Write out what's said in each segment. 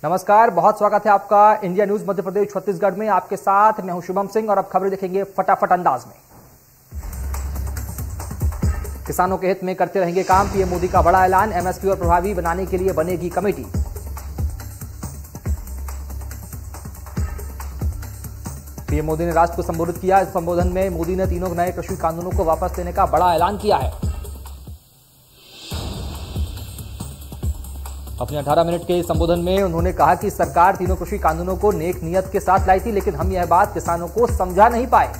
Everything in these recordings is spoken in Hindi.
नमस्कार, बहुत स्वागत है आपका इंडिया न्यूज मध्य प्रदेश छत्तीसगढ़ में। आपके साथ मैं हूं शुभम सिंह और अब खबरें देखेंगे फटाफट अंदाज में। किसानों के हित में करते रहेंगे काम, पीएम मोदी का बड़ा ऐलान। एमएसपी और प्रभावी बनाने के लिए बनेगी कमेटी। पीएम मोदी ने राष्ट्र को संबोधित किया। इस संबोधन में मोदी ने तीनों नए कृषि कानूनों को वापस लेने का बड़ा ऐलान किया है। अपने 18 मिनट के संबोधन में उन्होंने कहा कि सरकार तीनों कृषि कानूनों को नेक नियत के साथ लाई थी, लेकिन हम यह बात किसानों को समझा नहीं पाए।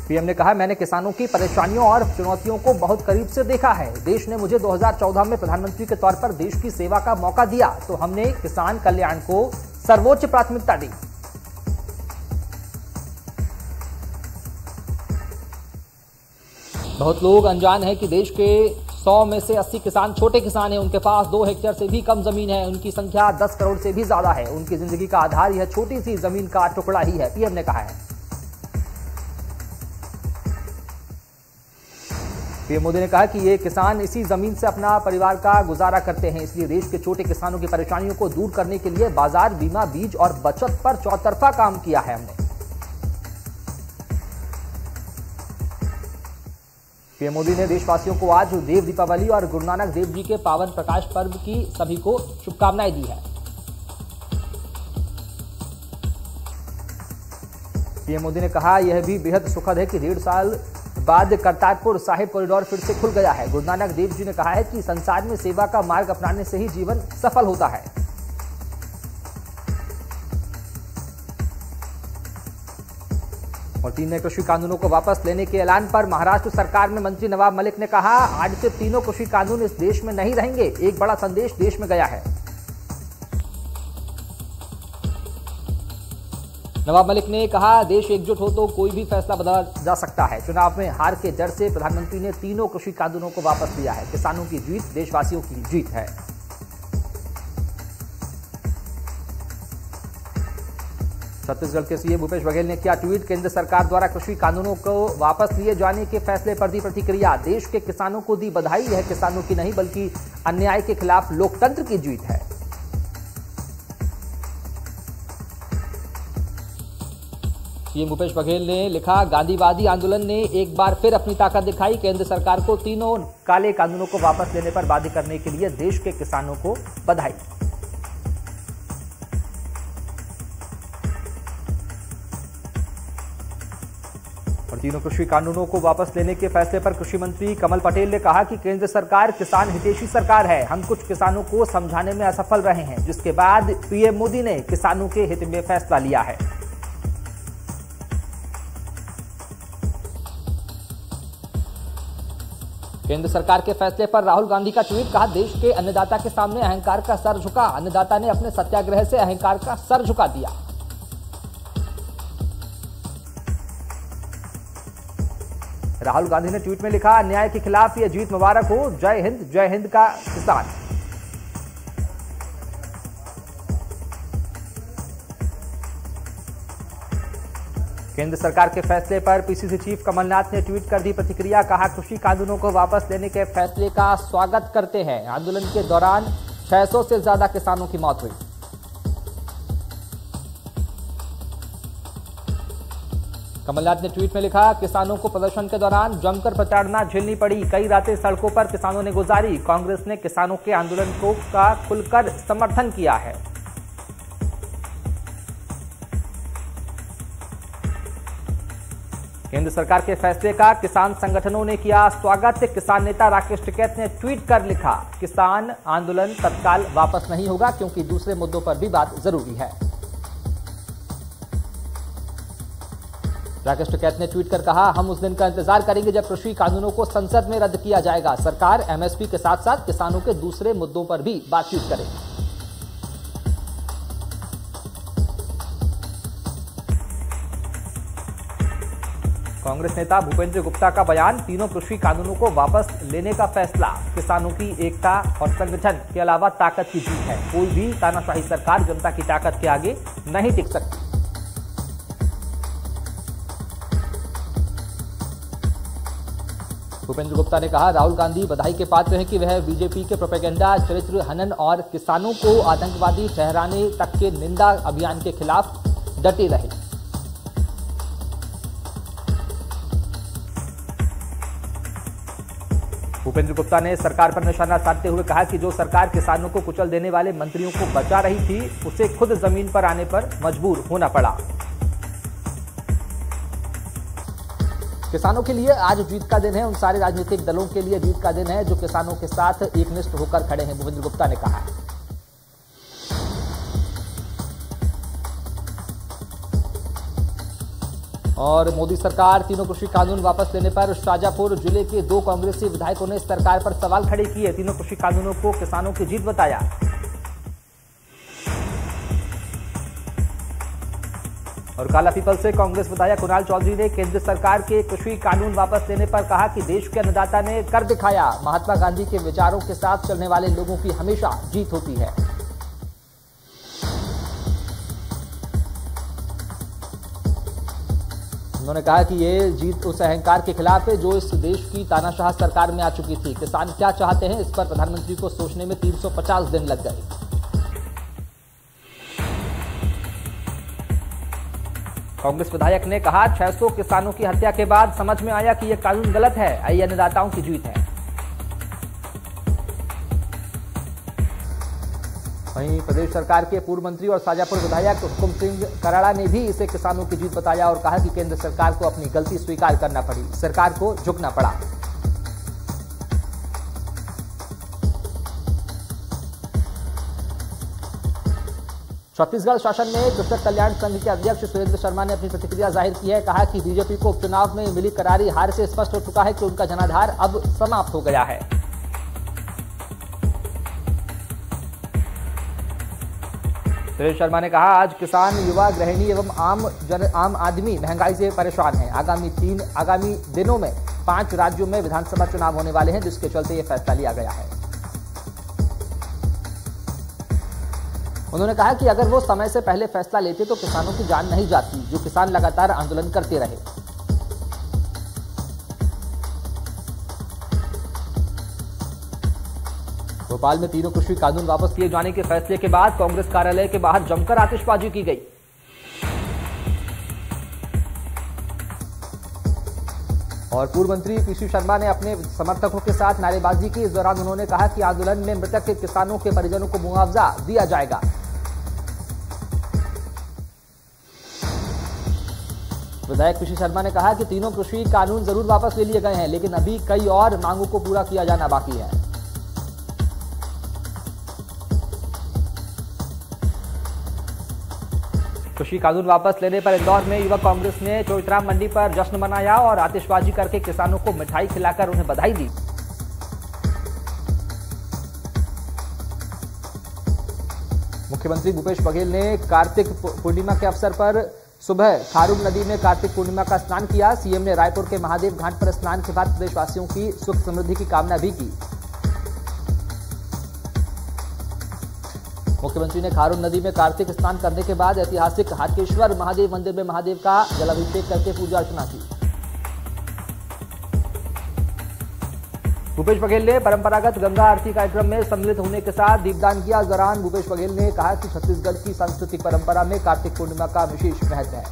पीएम ने कहा, मैंने किसानों की परेशानियों और चुनौतियों को बहुत करीब से देखा है। देश ने मुझे 2014 में प्रधानमंत्री के तौर पर देश की सेवा का मौका दिया तो हमने किसान कल्याण को सर्वोच्च प्राथमिकता दी। बहुत लोग अनजान हैं कि देश के 100 में से 80 किसान छोटे किसान हैं। उनके पास 2 हेक्टेयर से भी कम जमीन है। उनकी संख्या 10 करोड़ से भी ज्यादा है। उनकी जिंदगी का आधार यह छोटी सी जमीन का टुकड़ा ही है, पीएम ने कहा है। पीएम मोदी ने कहा कि ये किसान इसी जमीन से अपना परिवार का गुजारा करते हैं, इसलिए देश के छोटे किसानों की परेशानियों को दूर करने के लिए बाजार, बीमा, बीज और बचत पर चौतरफा काम किया है हमने। पीएम मोदी ने देशवासियों को आज देव दीपावली और गुरु नानक देव जी के पावन प्रकाश पर्व की सभी को शुभकामनाएं दी है। पीएम मोदी ने कहा, यह भी बेहद सुखद है कि 1.5 साल बाद करतारपुर साहिब कॉरिडोर फिर से खुल गया है। गुरु नानक देव जी ने कहा है कि संसार में सेवा का मार्ग अपनाने से ही जीवन सफल होता है। और 3 नए कृषि कानूनों को वापस लेने के ऐलान पर महाराष्ट्र सरकार में मंत्री नवाब मलिक ने कहा, आज से तीनों कृषि कानून इस देश में नहीं रहेंगे। एक बड़ा संदेश देश में गया है। नवाब मलिक ने कहा, देश एकजुट हो तो कोई भी फैसला बदला जा सकता है। चुनाव में हार के डर से प्रधानमंत्री ने तीनों कृषि कानूनों को वापस लिया है। किसानों की जीत देशवासियों की जीत है। छत्तीसगढ़ के सीएम भूपेश बघेल ने किया ट्वीट। केंद्र सरकार द्वारा कृषि कानूनों को वापस लिए जाने के फैसले पर दी प्रतिक्रिया। देश के किसानों को दी बधाई। यह किसानों की नहीं बल्कि अन्याय के खिलाफ लोकतंत्र की जीत है। सीएम भूपेश बघेल ने लिखा, गांधीवादी आंदोलन ने एक बार फिर अपनी ताकत दिखाई। केंद्र सरकार को तीनों काले कानूनों को वापस लेने पर बाध्य करने के लिए देश के किसानों को बधाई। और तीनों कृषि कानूनों को वापस लेने के फैसले पर कृषि मंत्री कमल पटेल ने कहा कि केंद्र सरकार किसान हितैषी सरकार है। हम कुछ किसानों को समझाने में असफल रहे हैं, जिसके बाद पीएम मोदी ने किसानों के हित में फैसला लिया है। केंद्र सरकार के फैसले पर राहुल गांधी का ट्वीट। कहा, देश के अन्नदाता के सामने अहंकार का सर झुका। अन्नदाता ने अपने सत्याग्रह से अहंकार का सर झुका दिया। राहुल गांधी ने ट्वीट में लिखा, अन्याय के खिलाफ यह जीत मुबारक हो। जय हिंद का किसान। केंद्र सरकार के फैसले पर पीसीसी चीफ कमलनाथ ने ट्वीट कर दी प्रतिक्रिया। कहा, कृषि कानूनों को वापस लेने के फैसले का स्वागत करते हैं। आंदोलन के दौरान 600 से ज्यादा किसानों की मौत हुई। कमलनाथ ने ट्वीट में लिखा, किसानों को प्रदर्शन के दौरान जमकर प्रताड़ना झेलनी पड़ी। कई रातें सड़कों पर किसानों ने गुजारी। कांग्रेस ने किसानों के आंदोलन का खुलकर समर्थन किया है। केंद्र सरकार के फैसले का किसान संगठनों ने किया स्वागत। किसान नेता राकेश टिकैत ने ट्वीट कर लिखा, किसान आंदोलन तत्काल वापस नहीं होगा क्योंकि दूसरे मुद्दों पर भी बात जरूरी है। राकेश टिकैत ने ट्वीट कर कहा, हम उस दिन का इंतजार करेंगे जब कृषि कानूनों को संसद में रद्द किया जाएगा। सरकार एमएसपी के साथ साथ किसानों के दूसरे मुद्दों पर भी बातचीत करेगी। कांग्रेस नेता भूपेंद्र गुप्ता का बयान, तीनों कृषि कानूनों को वापस लेने का फैसला किसानों की एकता और संगठन के अलावा ताकत की जीत है। कोई भी तानाशाही सरकार जनता की ताकत के आगे नहीं टिक सकती। भूपेंद्र गुप्ता ने कहा, राहुल गांधी बधाई के पात्र हैं कि वह बीजेपी के प्रोपेगेंडा, चरित्र हनन और किसानों को आतंकवादी ठहराने तक के निंदा अभियान के खिलाफ डटे रहे। भूपेंद्र गुप्ता ने सरकार पर निशाना साधते हुए कहा कि जो सरकार किसानों को कुचल देने वाले मंत्रियों को बचा रही थी, उसे खुद जमीन पर आने पर मजबूर होना पड़ा। किसानों के लिए आज जीत का दिन है। उन सारे राजनीतिक दलों के लिए जीत का दिन है जो किसानों के साथ एकनिष्ठ होकर खड़े हैं, भूपेंद्र गुप्ता ने कहा। और मोदी सरकार तीनों कृषि कानून वापस लेने पर शाजापुर जिले के 2 कांग्रेसी विधायकों ने सरकार पर सवाल खड़े किए। तीनों कृषि कानूनों को किसानों की जीत बताया। और कालापीपल से कांग्रेस विधायक कुणाल चौधरी ने केंद्र सरकार के कृषि कानून वापस लेने पर कहा कि देश के अन्नदाता ने कर दिखाया। महात्मा गांधी के विचारों के साथ चलने वाले लोगों की हमेशा जीत होती है। उन्होंने कहा कि ये जीत उस अहंकार के खिलाफ है जो इस देश की तानाशाह सरकार में आ चुकी थी। किसान क्या चाहते हैं, इस पर प्रधानमंत्री को सोचने में 350 दिन लग गए। कांग्रेस विधायक ने कहा, 600 किसानों की हत्या के बाद समझ में आया कि यह कानून गलत है। ये अन्नदाताओं की जीत है। वहीं प्रदेश सरकार के पूर्व मंत्री और शाजापुर विधायक हुकुम सिंह कराड़ा ने भी इसे किसानों की जीत बताया और कहा कि केंद्र सरकार को अपनी गलती स्वीकार करना पड़ी, सरकार को झुकना पड़ा। छत्तीसगढ़ शासन में कृषक कल्याण संघ के अध्यक्ष सुरेंद्र शर्मा ने अपनी प्रतिक्रिया जाहिर की है। कहा कि बीजेपी को उपचुनाव में मिली करारी हार से स्पष्ट हो चुका है कि उनका जनाधार अब समाप्त हो गया है। सुरेंद्र शर्मा ने कहा, आज किसान, युवा, गृहिणी एवं आम आदमी महंगाई से परेशान है। आगामी दिनों में 5 राज्यों में विधानसभा चुनाव होने वाले हैं, जिसके चलते यह फैसला लिया गया है। उन्होंने कहा कि अगर वो समय से पहले फैसला लेते तो किसानों की जान नहीं जाती, जो किसान लगातार आंदोलन करते रहे। भोपाल में तीनों कृषि कानून वापस लिए जाने के फैसले के बाद कांग्रेस कार्यालय के बाहर जमकर आतिशबाजी की गई। और पूर्व मंत्री पीसी शर्मा ने अपने समर्थकों के साथ नारेबाजी की। इस दौरान उन्होंने कहा कि आंदोलन में मृतक के किसानों के परिजनों को मुआवजा दिया जाएगा। विधायक पीसी शर्मा ने कहा कि तीनों कृषि कानून जरूर वापस ले लिए गए हैं, लेकिन अभी कई और मांगों को पूरा किया जाना बाकी है। कृषि कानून वापस लेने पर इंदौर में युवक कांग्रेस ने चौइथराम मंडी पर जश्न मनाया और आतिशबाजी करके किसानों को मिठाई खिलाकर उन्हें बधाई दी। मुख्यमंत्री भूपेश बघेल ने कार्तिक पूर्णिमा के अवसर पर सुबह खारून नदी में कार्तिक पूर्णिमा का स्नान किया। सीएम ने रायपुर के महादेव घाट पर स्नान के बाद प्रदेशवासियों की सुख समृद्धि की कामना भी की। मुख्यमंत्री ने खारून नदी में कार्तिक स्नान करने के बाद ऐतिहासिक हाटकेश्वर महादेव मंदिर में महादेव का जलाभिषेक करके पूजा अर्चना की। भूपेश बघेल ने परंपरागत गंगा आरती कार्यक्रम में सम्मिलित होने के साथ दीपदान किया। इस दौरान भूपेश बघेल ने कहा कि छत्तीसगढ़ की सांस्कृतिक परंपरा में कार्तिक पूर्णिमा का विशेष महत्व है।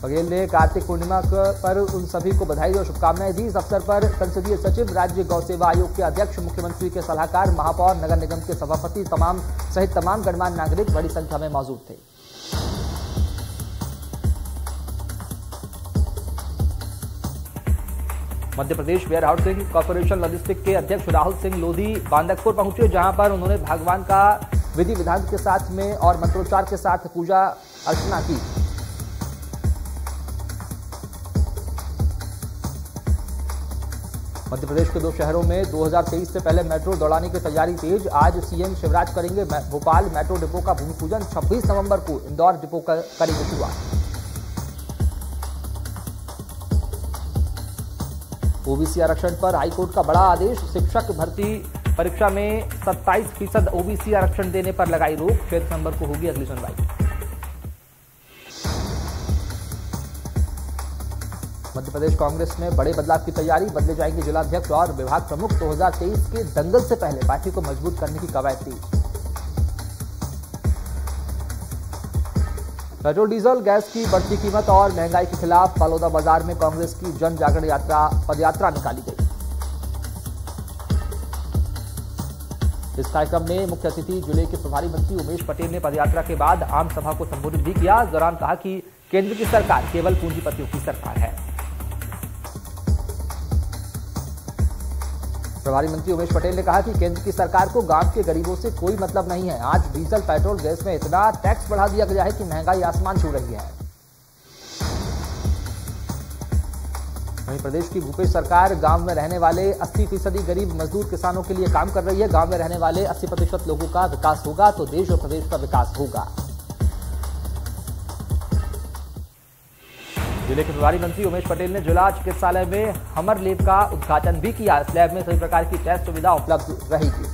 बघेल ने कार्तिक पूर्णिमा पर उन सभी को बधाई और शुभकामनाएं दी। इस अवसर पर संसदीय सचिव, राज्य गौ सेवा आयोग के अध्यक्ष, मुख्यमंत्री के सलाहकार, महापौर, नगर निगम के सभापति सहित तमाम गणमान्य नागरिक बड़ी संख्या में मौजूद थे। Madhya Pradesh where housing corporation logistic के अध्यक्ष राहुल सिंह लोधी बांदकपुर पहुंचे, जहां पर उन्होंने भगवान का विधि विधान के साथ में और मंत्रोच्चार के साथ पूजा अर्चना की। मध्य प्रदेश के 2 शहरों में 2023 से पहले मेट्रो दौड़ाने की तैयारी तेज। आज सीएम शिवराज करेंगे भोपाल मेट्रो डिपो का भूमि पूजन। 26 नवंबर को इंदौर डिपो का करेंगे शुरुआत। ओबीसी आरक्षण पर हाईकोर्ट का बड़ा आदेश। शिक्षक भर्ती परीक्षा में 27% ओबीसी आरक्षण देने पर लगाई रोक। 6 दिसंबर को होगी अगली सुनवाई। मध्य प्रदेश कांग्रेस में बड़े बदलाव की तैयारी, बदले जाएंगे जिलाध्यक्ष और विभाग प्रमुख। 2023 के दंगल से पहले पार्टी को मजबूत करने की कवायद थी। पेट्रोल डीजल गैस की बढ़ती कीमत और महंगाई के खिलाफ बलौदाबाजार में कांग्रेस की जन जागरण यात्रा पदयात्रा निकाली गई। इस कार्यक्रम में मुख्य अतिथि जिले के प्रभारी मंत्री उमेश पटेल ने पदयात्रा के बाद आम सभा को संबोधित भी किया। इस दौरान कहा कि केंद्र की सरकार केवल पूंजीपतियों की सरकार है। प्रभारी मंत्री उमेश पटेल ने कहा कि केंद्र की सरकार को गांव के गरीबों से कोई मतलब नहीं है। आज डीजल, पेट्रोल, गैस में इतना टैक्स बढ़ा दिया गया है कि महंगाई आसमान छू रही है। वहीं प्रदेश की भूपेश सरकार गांव में रहने वाले 80% गरीब मजदूर किसानों के लिए काम कर रही है। गांव में रहने वाले 80% लोगों का विकास होगा तो देश और प्रदेश का विकास होगा। जिले के प्रभारी मंत्री उमेश पटेल ने जिला चिकित्सालय में हमर लैब का उद्घाटन भी किया। इस लैब में सभी प्रकार की टेस्ट सुविधा उपलब्ध रहेगी।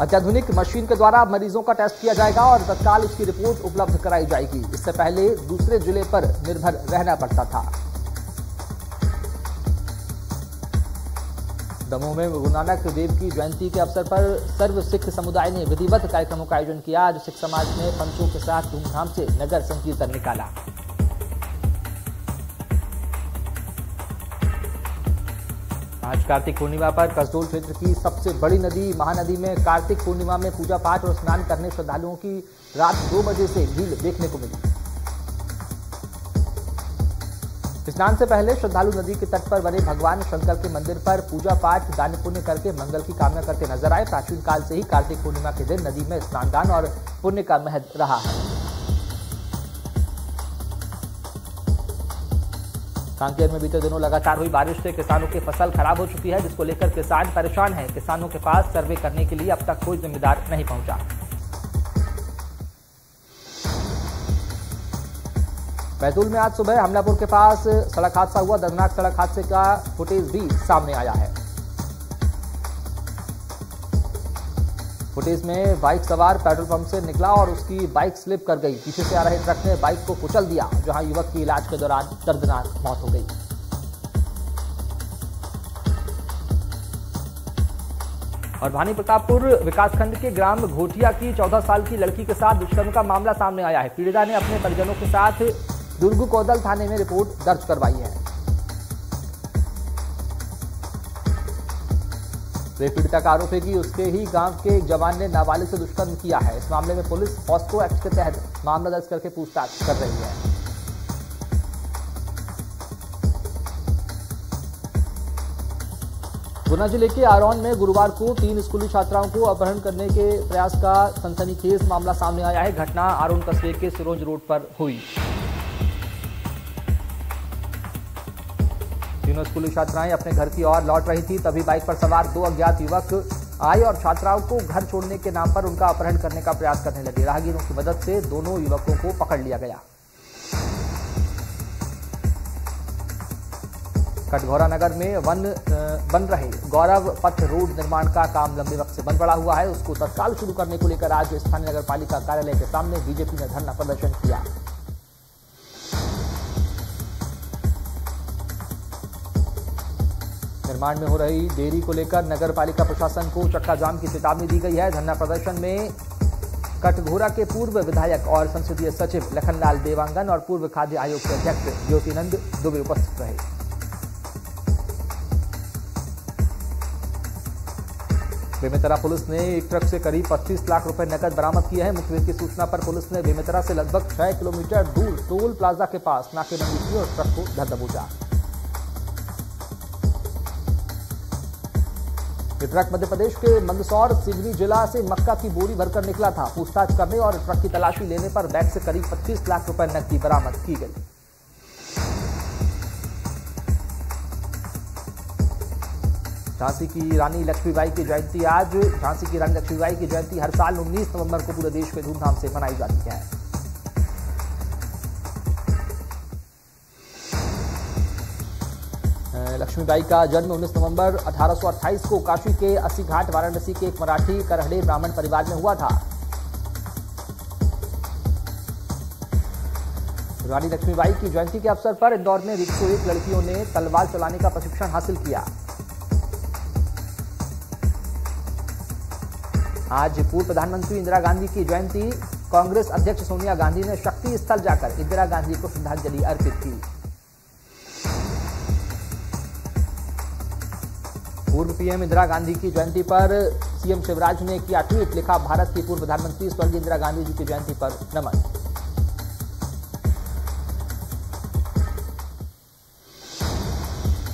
अत्याधुनिक मशीन के द्वारा मरीजों का टेस्ट किया जाएगा और तत्काल उसकी रिपोर्ट उपलब्ध कराई जाएगी। इससे पहले दूसरे जिले पर निर्भर रहना पड़ता था। दमोह में गुरु नानक देव की जयंती के अवसर पर सर्व सिख समुदाय ने विधिवत कार्यक्रमों का आयोजन किया। आज सिख समाज ने पंचों के साथ धूमधाम से नगर संकीर्तन निकाला। आज कार्तिक पूर्णिमा पर कसडोल क्षेत्र की सबसे बड़ी नदी महानदी में कार्तिक पूर्णिमा में पूजा पाठ और स्नान करने श्रद्धालुओं की रात 2 बजे से भीड़ देखने को मिली। स्नान से पहले श्रद्धालु नदी के तट पर बने भगवान शंकर के मंदिर पर पूजा पाठ, दान पुण्य करके मंगल की कामना करते नजर आए। प्राचीन काल से ही कार्तिक पूर्णिमा के दिन नदी में स्नान दान और पुण्य का महत्व रहा है। कांकेर में बीते दिनों लगातार हुई बारिश से किसानों की फसल खराब हो चुकी है, जिसको लेकर किसान परेशान हैं। किसानों के पास सर्वे करने के लिए अब तक कोई जिम्मेदार नहीं पहुंचा। बैतूल में आज सुबह हमलापुर के पास सड़क हादसा हुआ। दर्दनाक सड़क हादसे का फुटेज भी सामने आया है। फुटेज में बाइक सवार पेट्रोल पंप से निकला और उसकी बाइक स्लिप कर गई। पीछे से आ रहे ट्रक ने बाइक को कुचल दिया, जहां युवक की इलाज के दौरान दर्दनाक मौत हो गई। और भानी प्रतापपुर विकासखंड के ग्राम घोटिया की 14 साल की लड़की के साथ दुष्कर्म का मामला सामने आया है। पीड़िता ने अपने परिजनों के साथ दुर्ग कोदल थाने में रिपोर्ट दर्ज करवाई है। पीड़िता का आरोप है कि उसके ही गांव के एक जवान ने नाबालिग से दुष्कर्म किया है। इस मामले में पुलिस पॉस्को एक्ट के तहत मामला दर्ज करके पूछताछ कर रही है। गुना जिले के आरोन में गुरुवार को 3 स्कूली छात्राओं को अपहरण करने के प्रयास का सनसनीखेज मामला सामने आया है। घटना आरोन कस्बे के सिरोंज रोड पर हुई। तीनों स्कूली छात्राएं अपने घर की ओर लौट रही थी, तभी बाइक पर सवार 2 अज्ञात युवक आए और छात्राओं को घर छोड़ने के नाम पर उनका अपहरण करने का प्रयास करने लगे। राहगीरों की मदद से दोनों युवकों को पकड़ लिया गया। कटघोरा नगर में बन रहे गौरव पथ रोड निर्माण का काम लंबे वक्त से बंद पड़ा हुआ है। उसको तत्काल शुरू करने को लेकर आज स्थानीय नगर पालिका कार्यालय के सामने बीजेपी ने धरना प्रदर्शन किया। निर्माण में हो रही देरी को लेकर नगर पालिका प्रशासन को चक्का जाम की चेतावनी दी गई है। धरना प्रदर्शन में कटघोरा के पूर्व विधायक और संसदीय सचिव लखनलाल देवांगन और पूर्व खाद्य आयोग के अध्यक्ष ज्योतिनंद दुबे उपस्थित रहे। बेमेतरा पुलिस ने एक ट्रक से करीब 25 लाख रुपए नकद बरामद किए हैं। मुखबिर की सूचना पर पुलिस ने बेमेतरा से लगभग 6 किलोमीटर दूर टोल प्लाजा के पास नाकेबंदी की और ट्रक को धर दबोचा। ये ट्रक मध्य प्रदेश के मंदसौर सिवनी जिला से मक्का की बोरी भरकर निकला था। पूछताछ करने और ट्रक की तलाशी लेने पर बैग से करीब 25 लाख रुपए नकदी बरामद की गई। झांसी की रानी लक्ष्मीबाई की जयंती आज। झांसी की रानी लक्ष्मीबाई की जयंती हर साल 19 नवंबर को पूरे देश में धूमधाम से मनाई जाती है। लक्ष्मीबाई का जन्म 19 नवंबर 1828 को काशी के अस्सी घाट वाराणसी के एक मराठी करहड़े ब्राह्मण परिवार में हुआ था। रानी लक्ष्मीबाई की जयंती के अवसर पर इंदौर में 101 लड़कियों ने तलवार चलाने का प्रशिक्षण हासिल किया। आज पूर्व प्रधानमंत्री इंदिरा गांधी की जयंती। कांग्रेस अध्यक्ष सोनिया गांधी ने शक्ति स्थल जाकर इंदिरा गांधी को श्रद्धांजलि अर्पित की। पूर्व पीएम इंदिरा गांधी की जयंती पर सीएम शिवराज ने किया ट्वीट, लिखा भारत की पूर्व प्रधानमंत्री स्वर्गीय इंदिरा गांधी जी की जयंती पर नमन।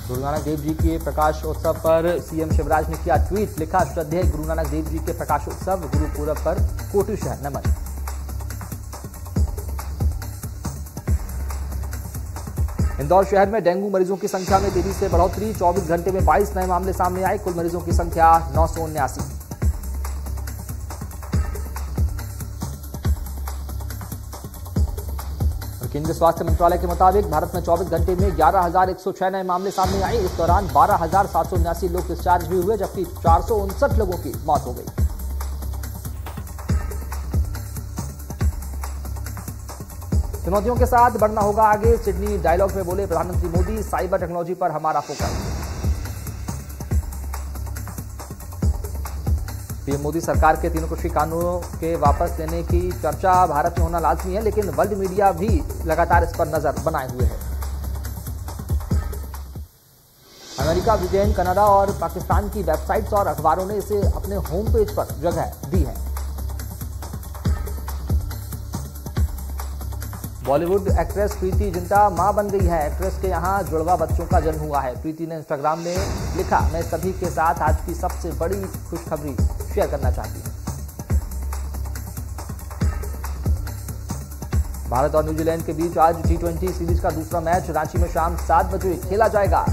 गुरु नानक देव जी के प्रकाशोत्सव पर सीएम शिवराज ने किया ट्वीट, लिखा श्रद्धेय गुरु नानक देव जी के प्रकाशोत्सव गुरु पूरब पर कोटूशह नमन। इंदौर शहर में डेंगू मरीजों की संख्या में तेजी से बढ़ोतरी। 24 घंटे में 22 नए मामले सामने आए। कुल मरीजों की संख्या 979। केंद्रीय स्वास्थ्य मंत्रालय के मुताबिक भारत में 24 घंटे में 11,106 नए मामले सामने आए। इस दौरान 12,779 लोग डिस्चार्ज भी हुए, जबकि 459 लोगों की मौत हो गई। चुनौतियों के साथ बढ़ना होगा आगे, सिडनी डायलॉग में बोले प्रधानमंत्री मोदी। साइबर टेक्नोलॉजी पर हमारा फोकस। पीएम मोदी सरकार के 3 कृषि कानूनों के वापस लेने की चर्चा भारत में होना लाजमी है, लेकिन वर्ल्ड मीडिया भी लगातार इस पर नजर बनाए हुए है। अमेरिका, ब्रिटेन, कनाडा और पाकिस्तान की वेबसाइट्स और अखबारों ने इसे अपने होम पेज पर जगह दी है। बॉलीवुड एक्ट्रेस प्रीति जिंटा मां बन गई है। एक्ट्रेस के यहां जुड़वा बच्चों का जन्म हुआ है। प्रीति ने इंस्टाग्राम में लिखा, मैं सभी के साथ आज की सबसे बड़ी खुशखबरी शेयर करना चाहती हूं। भारत और न्यूजीलैंड के बीच आज T20 सीरीज का दूसरा मैच रांची में शाम 7 बजे खेला जाएगा।